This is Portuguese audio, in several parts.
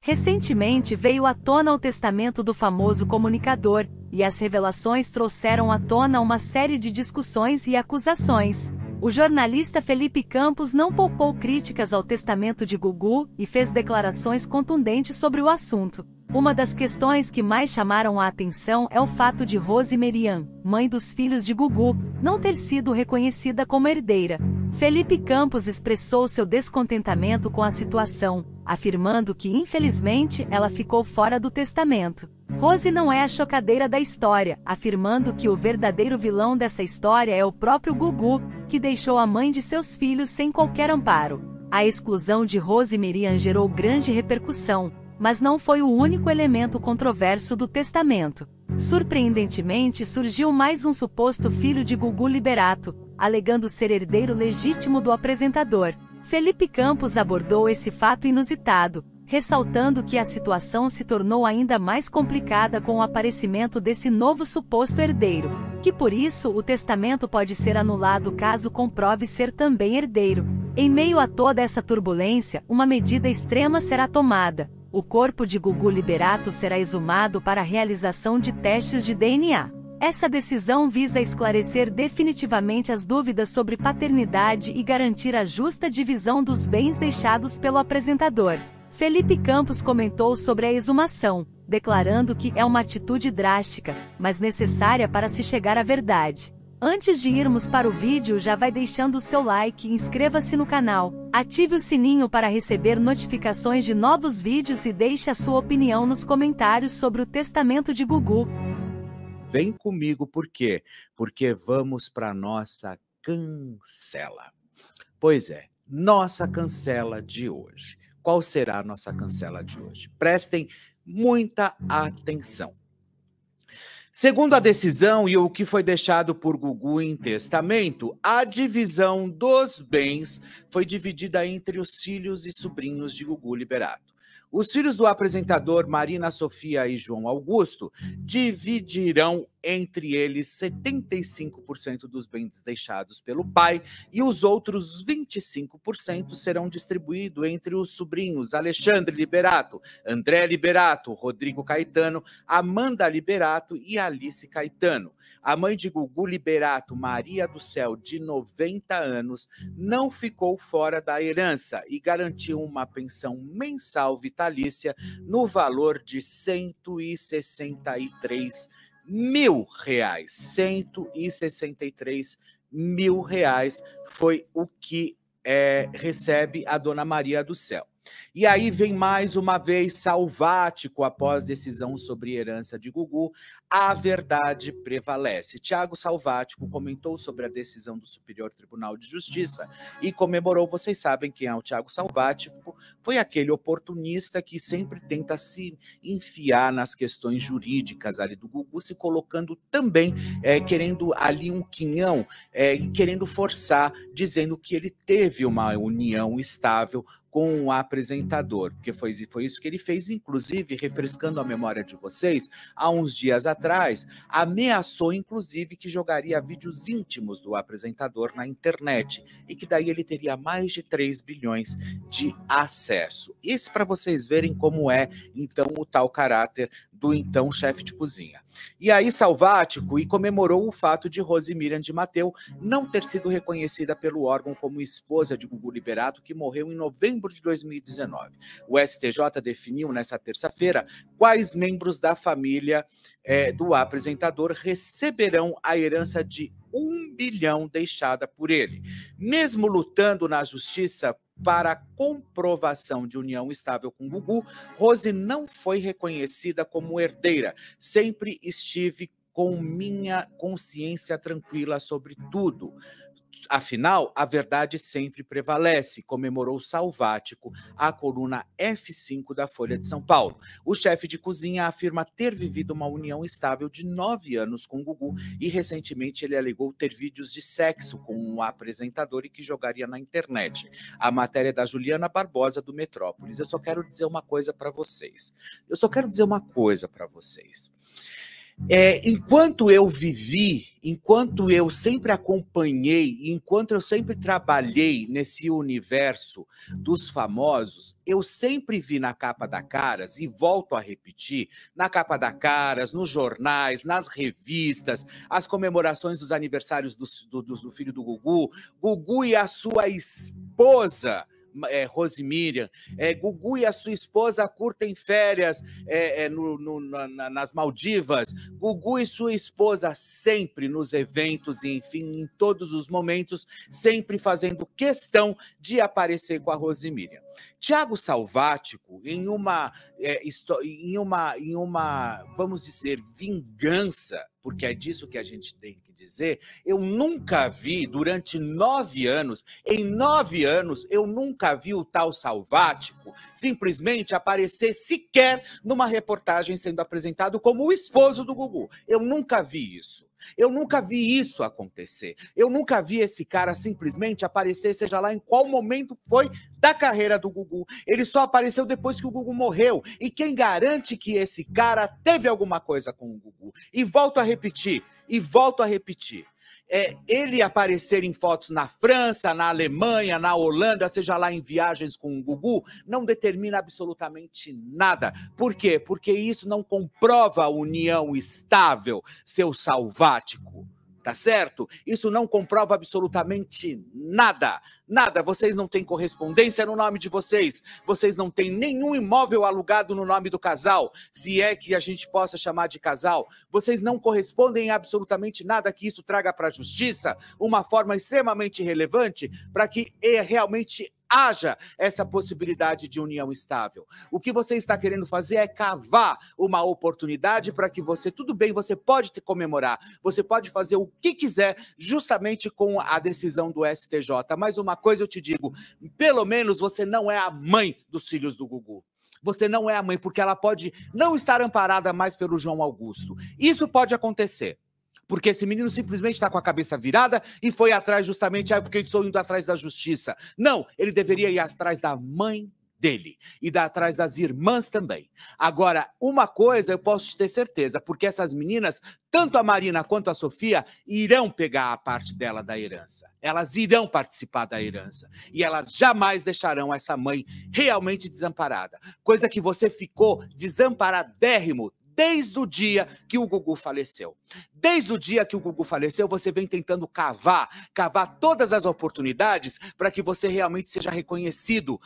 Recentemente veio à tona o testamento do famoso comunicador, e as revelações trouxeram à tona uma série de discussões e acusações. O jornalista Felipe Campos não poupou críticas ao testamento de Gugu e fez declarações contundentes sobre o assunto. Uma das questões que mais chamaram a atenção é o fato de Rose Merian, mãe dos filhos de Gugu, não ter sido reconhecida como herdeira. Felipe Campos expressou seu descontentamento com a situação, afirmando que infelizmente ela ficou fora do testamento. Rose não é a chocadeira da história, afirmando que o verdadeiro vilão dessa história é o próprio Gugu, que deixou a mãe de seus filhos sem qualquer amparo. A exclusão de Rose Merian gerou grande repercussão, mas não foi o único elemento controverso do testamento. Surpreendentemente, surgiu mais um suposto filho de Gugu Liberato, alegando ser herdeiro legítimo do apresentador. Felipe Campos abordou esse fato inusitado, ressaltando que a situação se tornou ainda mais complicada com o aparecimento desse novo suposto herdeiro, que por isso o testamento pode ser anulado caso comprove ser também herdeiro. Em meio a toda essa turbulência, uma medida extrema será tomada. O corpo de Gugu Liberato será exumado para a realização de testes de DNA. Essa decisão visa esclarecer definitivamente as dúvidas sobre paternidade e garantir a justa divisão dos bens deixados pelo apresentador. Felipe Campos comentou sobre a exumação, declarando que é uma atitude drástica, mas necessária para se chegar à verdade. Antes de irmos para o vídeo, já vai deixando o seu like e inscreva-se no canal. Ative o sininho para receber notificações de novos vídeos e deixe a sua opinião nos comentários sobre o testamento de Gugu. Vem comigo, por quê? Porque vamos para nossa cancela. Pois é, nossa cancela de hoje. Qual será a nossa cancela de hoje? Prestem muita atenção. Segundo a decisão e o que foi deixado por Gugu em testamento, a divisão dos bens foi dividida entre os filhos e sobrinhos de Gugu Liberato. Os filhos do apresentador Marina Sofia e João Augusto dividirão entre eles 75% dos bens deixados pelo pai e os outros 25% serão distribuídos entre os sobrinhos Alexandre Liberato, André Liberato, Rodrigo Caetano, Amanda Liberato e Alice Caetano. A mãe de Gugu Liberato, Maria do Céu, de 90 anos, não ficou fora da herança e garantiu uma pensão mensal vitalícia no valor de R$163 mil. R$163 mil foi o que recebe a dona Maria do Céu. E aí vem mais uma vez Salvático após decisão sobre herança de Gugu. A verdade prevalece. Tiago Salvático comentou sobre a decisão do Superior Tribunal de Justiça e comemorou. Vocês sabem quem é o Tiago Salvático? Foi aquele oportunista que sempre tenta se enfiar nas questões jurídicas ali do Gugu, se colocando também, querendo ali um quinhão, e querendo forçar, dizendo que ele teve uma união estável com o apresentador, porque foi isso que ele fez, inclusive, refrescando a memória de vocês, há uns dias atrás, ameaçou, inclusive, que jogaria vídeos íntimos do apresentador na internet, e que daí ele teria mais de 3 bilhões de acesso. Isso para vocês verem como é, então, o tal caráter do então chefe de cozinha. E aí Salvático comemorou o fato de Rose Merian de Matteu não ter sido reconhecida pelo órgão como esposa de Gugu Liberato, que morreu em novembro de 2019. O STJ definiu nessa terça-feira quais membros da família do apresentador receberão a herança de 1 bilhão deixada por ele. Mesmo lutando na justiça para a comprovação de união estável com Gugu, Rose não foi reconhecida como herdeira. Sempre estive com minha consciência tranquila sobre tudo. Afinal, a verdade sempre prevalece, comemorou Salvático, a coluna F5 da Folha de São Paulo. O chefe de cozinha afirma ter vivido uma união estável de 9 anos com Gugu e recentemente ele alegou ter vídeos de sexo com um apresentador e que jogaria na internet. A matéria é da Juliana Barbosa, do Metrópolis. Eu só quero dizer uma coisa para vocês. Enquanto eu vivi, enquanto eu sempre acompanhei, enquanto eu sempre trabalhei nesse universo dos famosos, eu sempre vi na capa da Caras, e volto a repetir, na capa da Caras, nos jornais, nas revistas, as comemorações dos aniversários do filho do Gugu, Gugu e a sua esposa, Rose Miriam, Gugu e a sua esposa curtem férias nas Maldivas, Gugu e sua esposa sempre nos eventos, e enfim, em todos os momentos, sempre fazendo questão de aparecer com a Rose Miriam. Thiago Salvático, em uma, vamos dizer, vingança, porque é disso que a gente tem que dizer, eu nunca vi, durante 9 anos, em 9 anos, eu nunca vi o tal Salvático simplesmente aparecer sequer numa reportagem sendo apresentado como o esposo do Gugu. Eu nunca vi isso. Eu nunca vi isso acontecer. Eu nunca vi esse cara simplesmente aparecer, seja lá em qual momento foi da carreira do Gugu. Ele só apareceu depois que o Gugu morreu. E quem garante que esse cara teve alguma coisa com o Gugu? E volto a repetir, ele aparecer em fotos na França, na Alemanha, na Holanda, seja lá em viagens com o Gugu, não determina absolutamente nada. Por quê? Porque isso não comprova a união estável, seu Salvático. Tá certo? Isso não comprova absolutamente nada. Nada. Vocês não têm correspondência no nome de vocês. Vocês não têm nenhum imóvel alugado no nome do casal, se é que a gente possa chamar de casal. Vocês não correspondem em absolutamente nada que isso traga para a justiça uma forma extremamente relevante para que realmente haja essa possibilidade de união estável. O que você está querendo fazer é cavar uma oportunidade para que você, tudo bem, você pode comemorar, você pode fazer o que quiser justamente com a decisão do STJ, mas uma coisa eu te digo, pelo menos você não é a mãe dos filhos do Gugu. Você não é a mãe, porque ela pode não estar amparada mais pelo João Augusto. Isso pode acontecer. Porque esse menino simplesmente está com a cabeça virada e foi atrás justamente, porque eu estou indo atrás da justiça. Não, ele deveria ir atrás da mãe dele e atrás das irmãs também. Agora, uma coisa eu posso te ter certeza, porque essas meninas, tanto a Marina quanto a Sofia, irão pegar a parte dela da herança. Elas irão participar da herança. E elas jamais deixarão essa mãe realmente desamparada. Coisa que você ficou desamparadérrimo desde o dia que o Gugu faleceu. Desde o dia que o Gugu faleceu, você vem tentando cavar todas as oportunidades para que você realmente seja reconhecido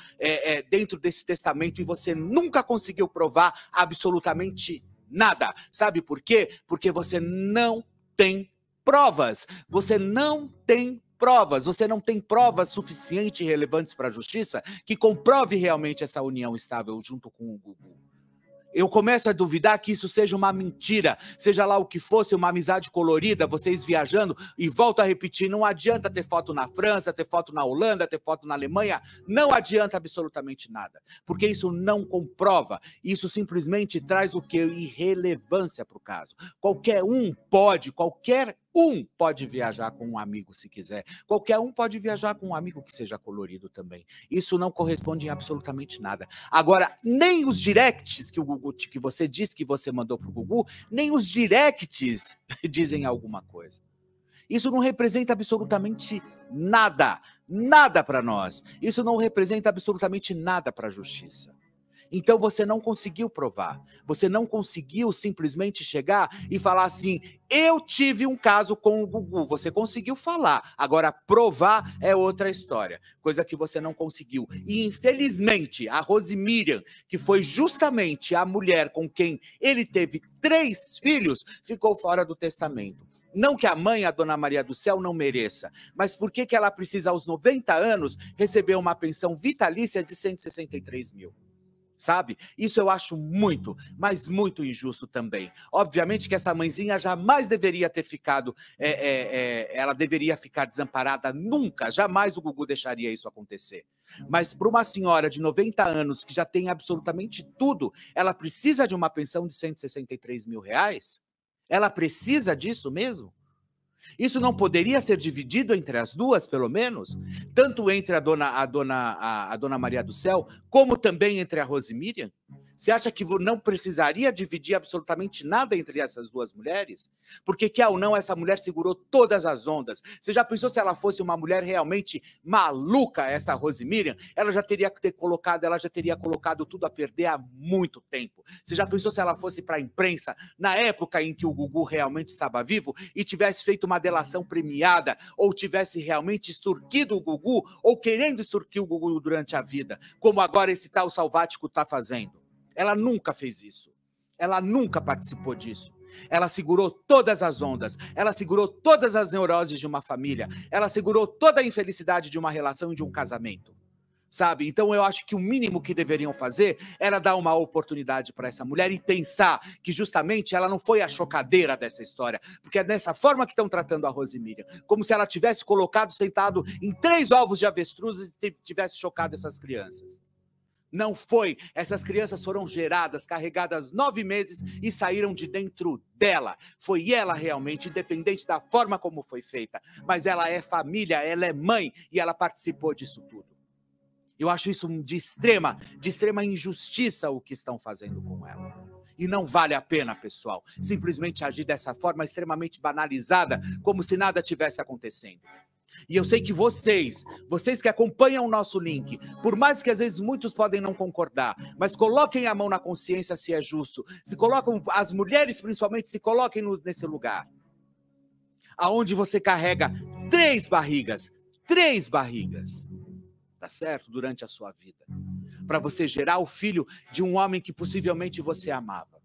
dentro desse testamento, e você nunca conseguiu provar absolutamente nada. Sabe por quê? Porque você não tem provas. Você não tem provas. Você não tem provas suficientes e relevantes para a justiça que comprove realmente essa união estável junto com o Gugu. Eu começo a duvidar que isso seja uma mentira, seja lá o que fosse, uma amizade colorida, vocês viajando, e volto a repetir, não adianta ter foto na França, ter foto na Holanda, ter foto na Alemanha, não adianta absolutamente nada, porque isso não comprova, isso simplesmente traz o quê? Irrelevância para o caso. Qualquer um pode viajar com um amigo se quiser. Qualquer um pode viajar com um amigo que seja colorido também. Isso não corresponde em absolutamente nada. Agora, nem os directs que você disse que você mandou pro Gugu, nem os directs dizem alguma coisa. Isso não representa absolutamente nada. Nada para nós. Isso não representa absolutamente nada para a justiça. Então você não conseguiu provar, você não conseguiu simplesmente chegar e falar assim, eu tive um caso com o Gugu, você conseguiu falar, agora provar é outra história, coisa que você não conseguiu. E infelizmente a Rose Miriam, que foi justamente a mulher com quem ele teve 3 filhos, ficou fora do testamento. Não que a mãe, a Dona Maria do Céu, não mereça, mas por que ela precisa, aos 90 anos, receber uma pensão vitalícia de 163 mil? Sabe? Isso eu acho muito, mas muito injusto também. Obviamente que essa mãezinha jamais deveria ter ficado, ela deveria ficar desamparada nunca, jamais o Gugu deixaria isso acontecer. Mas para uma senhora de 90 anos, que já tem absolutamente tudo, ela precisa de uma pensão de 163 mil reais? Ela precisa disso mesmo? Isso não poderia ser dividido entre as duas, pelo menos? Tanto entre a dona Maria do Céu, como também entre a Rose Miriam? Você acha que não precisaria dividir absolutamente nada entre essas duas mulheres? Porque, quer ou não, essa mulher segurou todas as ondas. Você já pensou se ela fosse uma mulher realmente maluca, essa Rose Miriam? Ela já teria colocado tudo a perder há muito tempo. Você já pensou se ela fosse para a imprensa, na época em que o Gugu realmente estava vivo, e tivesse feito uma delação premiada, ou tivesse realmente extorquido o Gugu, ou querendo extorquir o Gugu durante a vida, como agora esse tal Salvático está fazendo? Ela nunca fez isso. Ela nunca participou disso. Ela segurou todas as ondas. Ela segurou todas as neuroses de uma família. Ela segurou toda a infelicidade de uma relação e de um casamento. Sabe? Então eu acho que o mínimo que deveriam fazer era dar uma oportunidade para essa mulher e pensar que justamente ela não foi a chocadeira dessa história. Porque é dessa forma que estão tratando a Rose Miriam. Como se ela tivesse sentado em 3 ovos de avestruz e tivesse chocado essas crianças. Não foi. Essas crianças foram geradas, carregadas 9 meses e saíram de dentro dela. Foi ela realmente, independente da forma como foi feita. Mas ela é família, ela é mãe e ela participou disso tudo. Eu acho isso de extrema injustiça o que estão fazendo com ela. E não vale a pena, pessoal, simplesmente agir dessa forma extremamente banalizada, como se nada tivesse acontecendo. E eu sei que vocês que acompanham o nosso link, por mais que às vezes muitos podem não concordar, mas coloquem a mão na consciência se é justo. Se colocam, as mulheres principalmente, se coloquem nesse lugar. Aonde você carrega 3 barrigas, tá certo? Durante a sua vida. Para você gerar o filho de um homem que possivelmente você amava.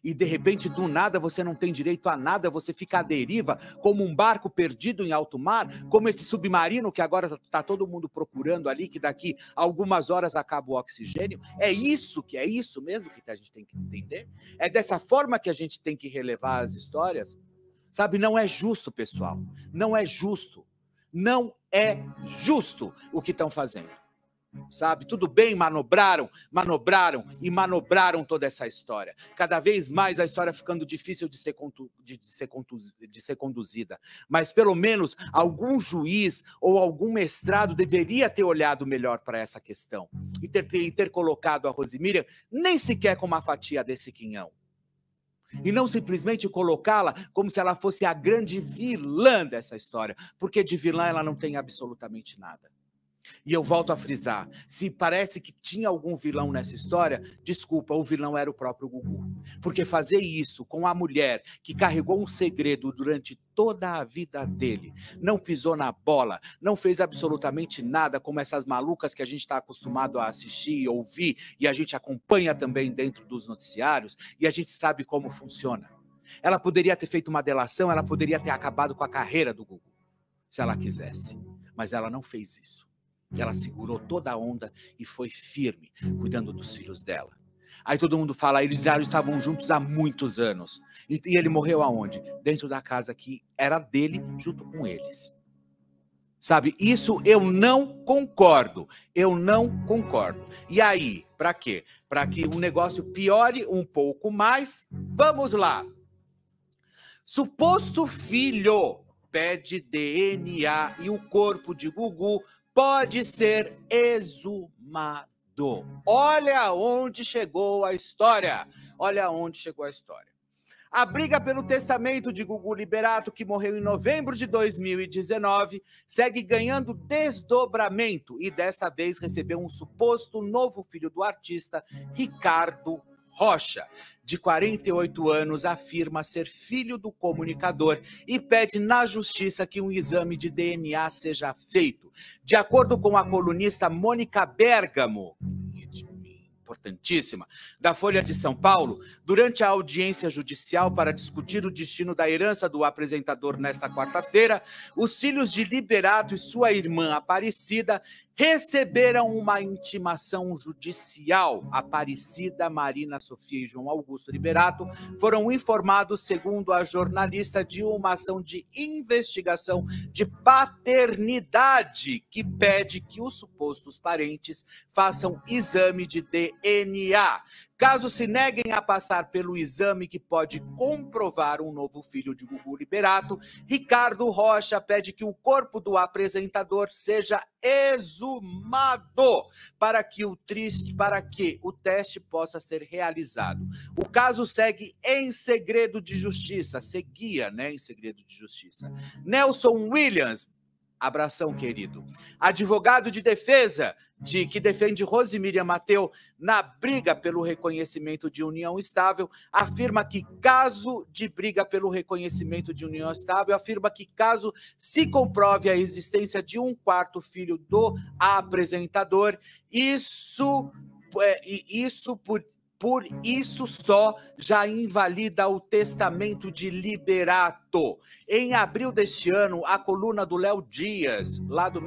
E de repente, do nada, você não tem direito a nada, você fica à deriva, como um barco perdido em alto mar, como esse submarino que agora está todo mundo procurando ali, que daqui a algumas horas acaba o oxigênio. É isso mesmo que a gente tem que entender? É dessa forma que a gente tem que relevar as histórias? Sabe, não é justo, pessoal. Não é justo. Não é justo o que estão fazendo. Sabe, tudo bem, manobraram toda essa história. Cada vez mais a história ficando difícil de ser conduzida. Mas pelo menos algum juiz ou algum mestrado deveria ter olhado melhor para essa questão e ter colocado a Rose Miriam nem sequer com uma fatia desse quinhão. E não simplesmente colocá-la como se ela fosse a grande vilã dessa história, porque de vilã ela não tem absolutamente nada. E eu volto a frisar, se parece que tinha algum vilão nessa história, desculpa, o vilão era o próprio Gugu. Porque fazer isso com a mulher que carregou um segredo durante toda a vida dele, não pisou na bola, não fez absolutamente nada como essas malucas que a gente está acostumado a assistir e ouvir, e a gente acompanha também dentro dos noticiários, e a gente sabe como funciona. Ela poderia ter feito uma delação, ela poderia ter acabado com a carreira do Gugu, se ela quisesse, mas ela não fez isso. Ela segurou toda a onda e foi firme, cuidando dos filhos dela. Aí todo mundo fala, eles já estavam juntos há muitos anos. E ele morreu aonde? Dentro da casa que era dele, junto com eles. Sabe, isso eu não concordo. E aí, para quê? Para que o negócio piore um pouco mais, vamos lá. Suposto filho pede DNA e o corpo de Gugu pode ser exumado. Olha onde chegou a história. A briga pelo testamento de Gugu Liberato, que morreu em novembro de 2019, segue ganhando desdobramento e desta vez recebeu um suposto novo filho do artista, Ricardo Rocha, de 48 anos, afirma ser filho do comunicador e pede na justiça que um exame de DNA seja feito. De acordo com a colunista Mônica Bergamo, importantíssima, da Folha de São Paulo, durante a audiência judicial para discutir o destino da herança do apresentador nesta quarta-feira, os filhos de Liberato e sua irmã Aparecida receberam uma intimação judicial. Aparecida, Marina Sofia e João Augusto Liberato foram informados, segundo a jornalista, de uma ação de investigação de paternidade que pede que os supostos parentes façam exame de DNA. Caso se neguem a passar pelo exame que pode comprovar um novo filho de Gugu Liberato, Ricardo Rocha pede que o corpo do apresentador seja exumado para que o teste possa ser realizado. O caso segue em segredo de justiça, seguia, né, em segredo de justiça. Nelson Williams, abração, querido, advogado de defesa que defende Rosemília Mateu na briga pelo reconhecimento de união estável, afirma que caso se comprove a existência de um quarto filho do apresentador, por isso só já invalida o testamento de Liberato. Em abril deste ano, a coluna do Léo Dias, lá do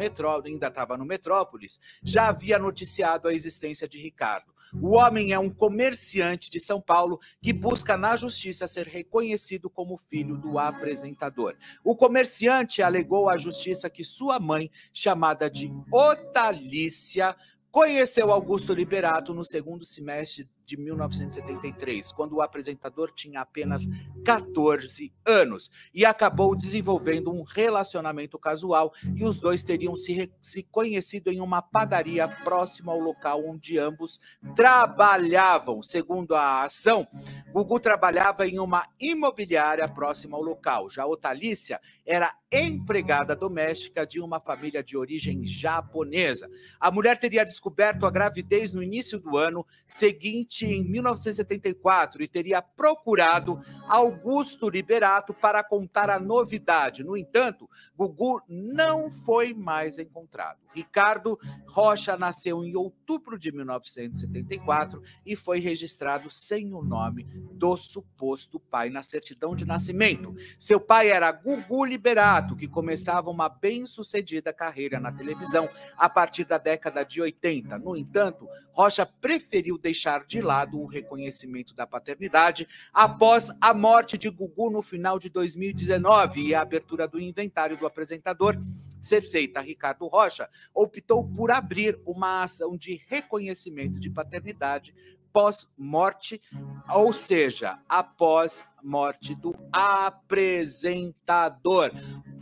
ainda estava no Metrópolis, já havia noticiado a existência de Ricardo. O homem é um comerciante de São Paulo que busca na justiça ser reconhecido como filho do apresentador. O comerciante alegou à justiça que sua mãe, chamada de Otalícia, conheceu Augusto Liberato no segundo semestre de 1973, quando o apresentador tinha apenas 14 anos e acabou desenvolvendo um relacionamento casual, e os dois teriam se conhecido em uma padaria próxima ao local onde ambos trabalhavam. Segundo a ação, Gugu trabalhava em uma imobiliária próxima ao local. Já Otalícia era empregada doméstica de uma família de origem japonesa. A mulher teria descoberto a gravidez no início do ano seguinte, em 1974, e teria procurado Augusto Liberato para contar a novidade. No entanto, Gugu não foi mais encontrado. Ricardo Rocha nasceu em outubro de 1974 e foi registrado sem o nome do suposto pai na certidão de nascimento. Seu pai era Gugu Liberato, que começava uma bem-sucedida carreira na televisão a partir da década de 80. No entanto, Rocha preferiu deixar de lado o reconhecimento da paternidade após a morte de Gugu no final de 2019 e a abertura do inventário do apresentador ser feita. Ricardo Rocha optou por abrir uma ação de reconhecimento de paternidade pós-morte, ou seja, após morte do apresentador.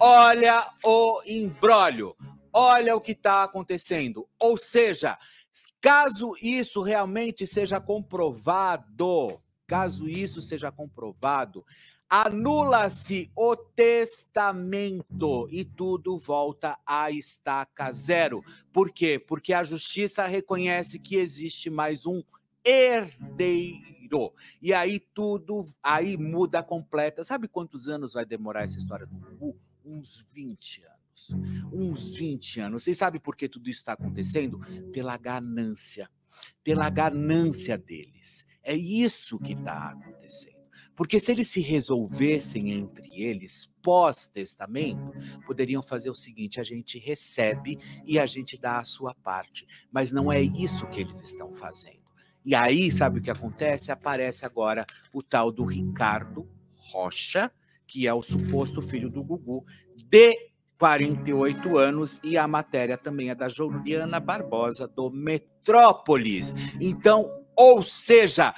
Olha o imbróglio, olha o que está acontecendo. Ou seja, caso isso realmente seja comprovado, anula-se o testamento e tudo volta à estaca zero. Por quê? Porque a justiça reconhece que existe mais um herdeiro. E aí aí muda completa. Sabe quantos anos vai demorar essa história do Gugu? Uns 20 anos. Uns 20 anos. Vocês sabem por que tudo isso está acontecendo? Pela ganância deles. É isso que está acontecendo. Porque se eles se resolvessem entre eles pós-testamento, poderiam fazer o seguinte: a gente recebe e a gente dá a sua parte. Mas não é isso que eles estão fazendo. E aí, sabe o que acontece? Aparece agora o tal do Ricardo Rocha, que é o suposto filho do Gugu, de 48 anos, e a matéria também é da Juliana Barbosa, do Metrópolis. Então, ou seja,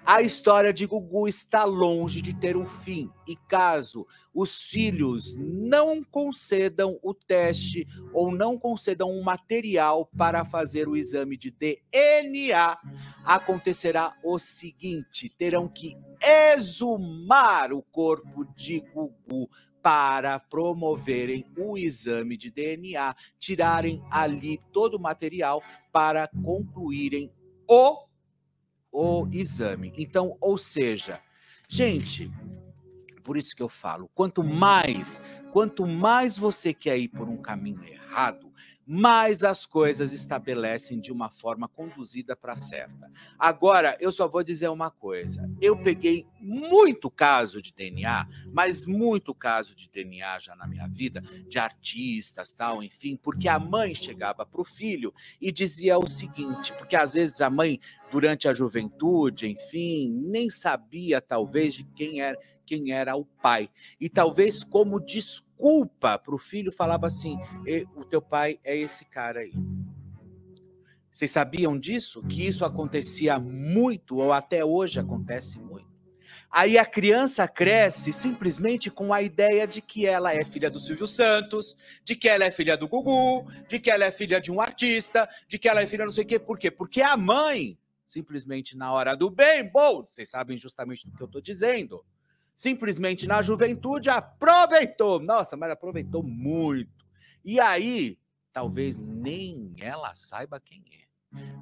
a história de Gugu está longe de ter um fim. E caso os filhos não concedam o teste ou não concedam um material para fazer o exame de DNA, acontecerá o seguinte: terão que exumar o corpo de Gugu para promoverem o exame de DNA, tirarem ali todo o material para concluírem o exame. Então, ou seja, gente, por isso que eu falo, quanto mais você quer ir por um caminho errado, mais as coisas estabelecem de uma forma conduzida para certa. Agora, eu só vou dizer uma coisa: eu peguei muito caso de DNA, mas muito caso de DNA já na minha vida, de artistas, tal, enfim, porque a mãe chegava para o filho e dizia o seguinte, porque às vezes a mãe, durante a juventude, enfim, nem sabia talvez de quem era o pai. E talvez como desculpa para o filho falava assim: o teu pai é esse cara aí. Vocês sabiam disso? Que isso acontecia muito, ou até hoje acontece muito. Aí a criança cresce simplesmente com a ideia de que ela é filha do Silvio Santos, de que ela é filha do Gugu, de que ela é filha de um artista, de que ela é filha não sei o quê. Por quê? Porque a mãe, simplesmente na hora do bem, bom, vocês sabem justamente do que eu estou dizendo, simplesmente na juventude aproveitou. Nossa, mas aproveitou muito. E aí, talvez nem ela saiba quem é,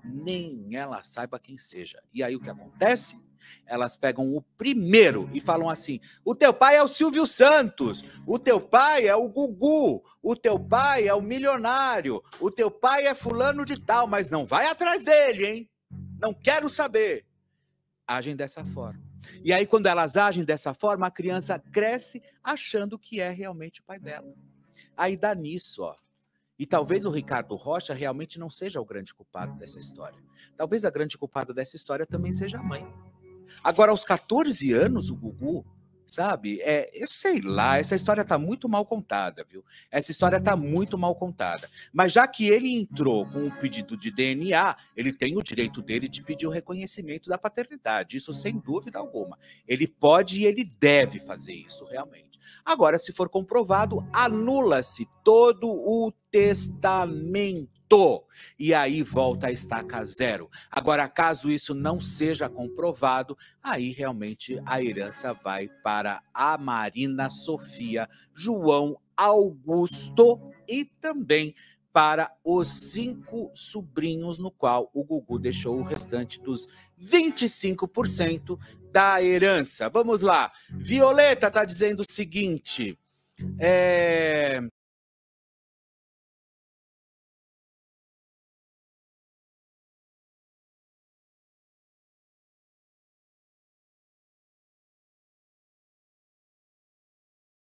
nem ela saiba quem seja. E aí o que acontece? Elas pegam o primeiro e falam assim: o teu pai é o Silvio Santos, o teu pai é o Gugu, o teu pai é o milionário, o teu pai é fulano de tal, mas não vai atrás dele, hein? Não quero saber. Agem dessa forma. E aí, quando elas agem dessa forma, a criança cresce achando que é realmente o pai dela. Aí dá nisso, ó. E talvez o Ricardo Rocha realmente não seja o grande culpado dessa história. Talvez a grande culpada dessa história também seja a mãe. Agora, aos 14 anos, o Gugu, sabe? Eu sei lá, essa história tá muito mal contada, viu? Essa história tá muito mal contada. Mas já que ele entrou com um pedido de DNA, ele tem o direito dele de pedir o reconhecimento da paternidade. Isso sem dúvida alguma. Ele pode e ele deve fazer isso, realmente. Agora, se for comprovado, anula-se todo o testamento. E aí volta a estaca zero. Agora, caso isso não seja comprovado, aí realmente a herança vai para a Marina Sofia, João Augusto e também para os 5 sobrinhos, no qual o Gugu deixou o restante dos 25% da herança. Vamos lá. Violeta está dizendo o seguinte...